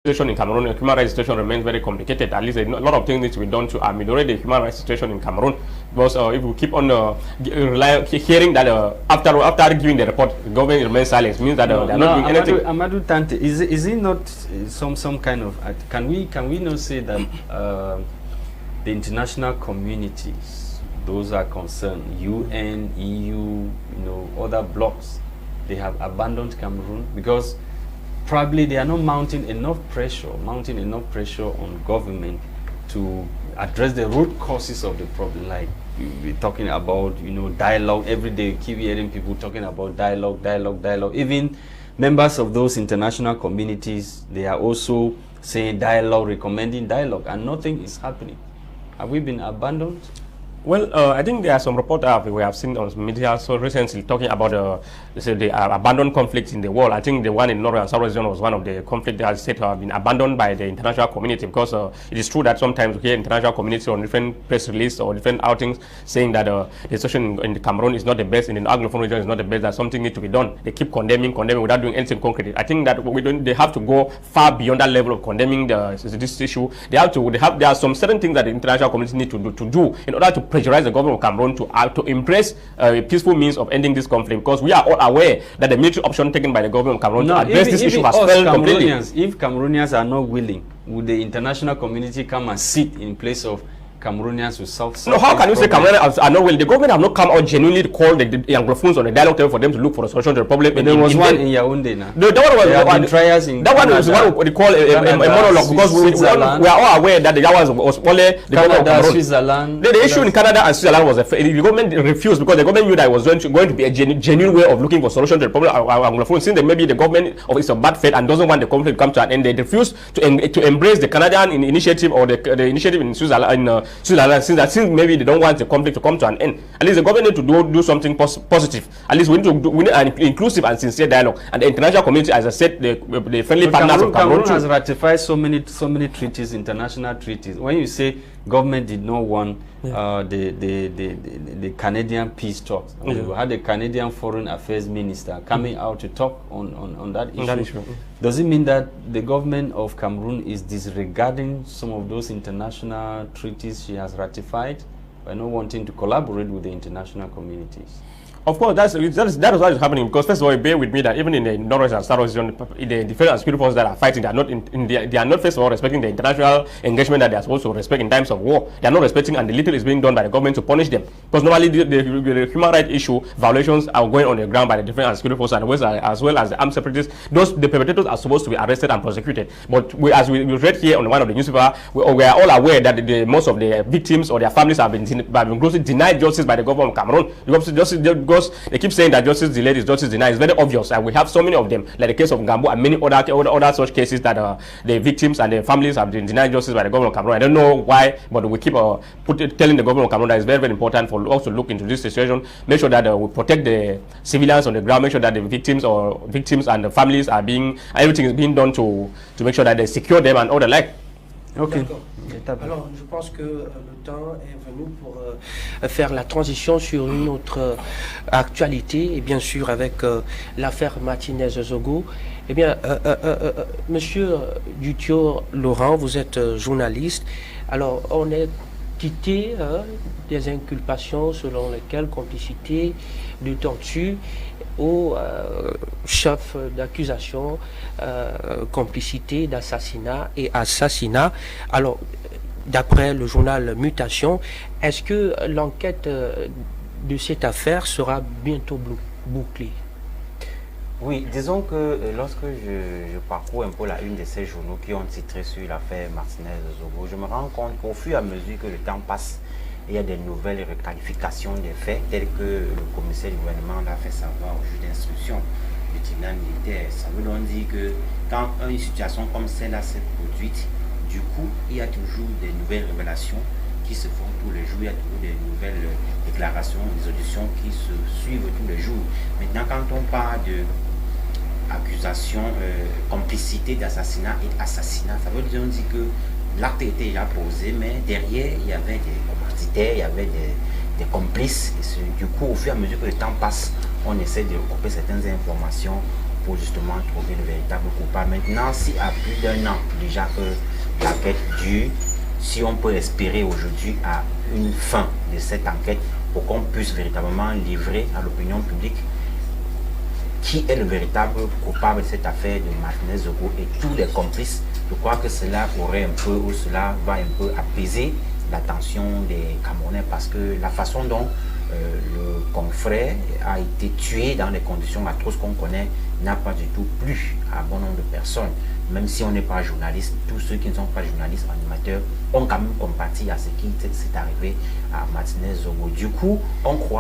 situation in Cameroon, the human rights situation remains very complicated. At least a lot of things need to be done to ameliorate the human rights situation in Cameroon. Because if we keep on hearing that after giving the report, the government remains silent, means that they are not doing anything. Amadou Tante, is it not some kind of can we not say that the international communities, those are concerned, UN, EU, other blocs, they have abandoned Cameroon because probably they are not mounting enough pressure on government to address the root causes of the problem. Like we're talking about, dialogue. Every day you keep hearing people talking about dialogue. Even members of those international communities, they are also saying dialogue, recommending dialogue, and nothing is happening. Have we been abandoned? Well, I think there are some reports we have seen on media so recently talking about the abandoned conflicts in the world. I think the one in North and South region was one of the conflicts that said to have been abandoned by the international community, because it is true that sometimes we hear international community on different press releases or different outings saying that the situation in Cameroon is not the best, in the Anglophone region is not the best, that something needs to be done. They keep condemning without doing anything concrete. I think that they have to go far beyond that level of condemning this issue. There are some certain things that the international community need to do in order to pressurize the government of Cameroon to embrace a peaceful means of ending this conflict, because we are all aware that the military option taken by the government of Cameroon to address this issue has failed completely. If Cameroonians are not willing, would the international community come and sit in place of Cameroonians who solve? No, how can you say Cameroonians are not willing? The government have not come out genuinely to call the Anglophones on the dialogue table for them to look for a solution to the problem. But there was one in Yaoundé now. That one was what they call a monologue, because we are all aware that that was only the government of Cameroon. Switzerland. The issue in Canada and Switzerland was the government refused, because the government knew that it was going to be a genuine way of looking for solution to the problem of Anglophones. Since maybe the government is a bad faith and doesn't want the conflict to come to an end, they refused to embrace the Canadian initiative or the initiative in Switzerland. Since maybe they don't want the conflict to come to an end, at least the government need to do something positive. At least we need an inclusive and sincere dialogue, and the international community, as I said, the friendly partners of Cameroon has ratified so many treaties, international treaties. When you say government did not want the Canadian peace talks, we had the Canadian Foreign Affairs Minister coming out to talk on that issue. Does it mean that the government of Cameroon is disregarding some of those international treaties she has ratified by not wanting to collaborate with the international communities? Of course, that is what is happening, because first of all, bear with me that even in the North and South region, the defense and security forces that are fighting, they are not first of all respecting the international engagement that they are supposed to respect in times of war. They are not respecting, and the little is being done by the government to punish them. Because normally the human rights issue violations are going on the ground by the defense and security forces, as well as the armed separatists. The perpetrators are supposed to be arrested and prosecuted. But as we read here on one of the newspapers, we are all aware that most of the victims or their families have been grossly denied justice by the government of Cameroon. Because they keep saying that justice delayed is justice denied. It's very obvious, and we have so many of them, like the case of Gambo and many other such cases that the victims and the families have been denied justice by the government of Cameroon. I don't know why, but we keep telling the government of Cameroon that it's very, very important for us to look into this situation, make sure that we protect the civilians on the ground, make sure that the victims and the families are everything is being done to make sure that they secure them and all the like. Okay. Alors, je pense que le temps est venu pour faire la transition sur une autre actualité, et bien sûr avec l'affaire Martinez-Zogo. Eh bien, Monsieur Dutio Laurent, vous êtes journaliste. Alors, on est quitté des inculpations selon lesquelles complicité de torture au chef d'accusation, complicité d'assassinat et assassinat. Alors, d'après le journal Mutation, est-ce que l'enquête de cette affaire sera bientôt bouclée? Oui, disons que lorsque je parcours un peu la une de ces journaux qui ont titré sur l'affaire Martinez-Zogo, je me rends compte qu'au fur et à mesure que le temps passe, il y a des nouvelles requalifications des faits, telles que le commissaire du gouvernement l'a fait savoir au juge d'instruction du tribunal militaire. Ça veut donc dire que quand une situation comme celle-là s'est produite, du coup, il y a toujours des nouvelles révélations qui se font tous les jours, il y a toujours des nouvelles déclarations, des auditions qui se suivent tous les jours. Maintenant, quand on parle de accusation, complicité d'assassinat et assassinat, ça veut dire que l'acte était déjà posé, mais derrière, il y avait des commanditaires, il y avait des complices. Et du coup, au fur et à mesure que le temps passe, on essaie de recouper certaines informations, pour justement trouver le véritable coupable. Maintenant, si à plus d'un an déjà que l'enquête dure, si on peut espérer aujourd'hui à une fin de cette enquête pour qu'on puisse véritablement livrer à l'opinion publique qui est le véritable coupable de cette affaire de Martinez-Zogo et tous les complices, je crois que cela aurait un peu, ou cela va un peu apaiser la tension des Camerounais, parce que la façon dont le confrère a été tué dans les conditions atroces qu'on connaît n'a pas du tout plu à bon nombre de personnes. Même si on n'est pas journaliste, tous ceux qui ne sont pas journalistes, animateurs, ont quand même compati à ce qui s'est arrivé à Martinez-Zogo. Du coup, on croit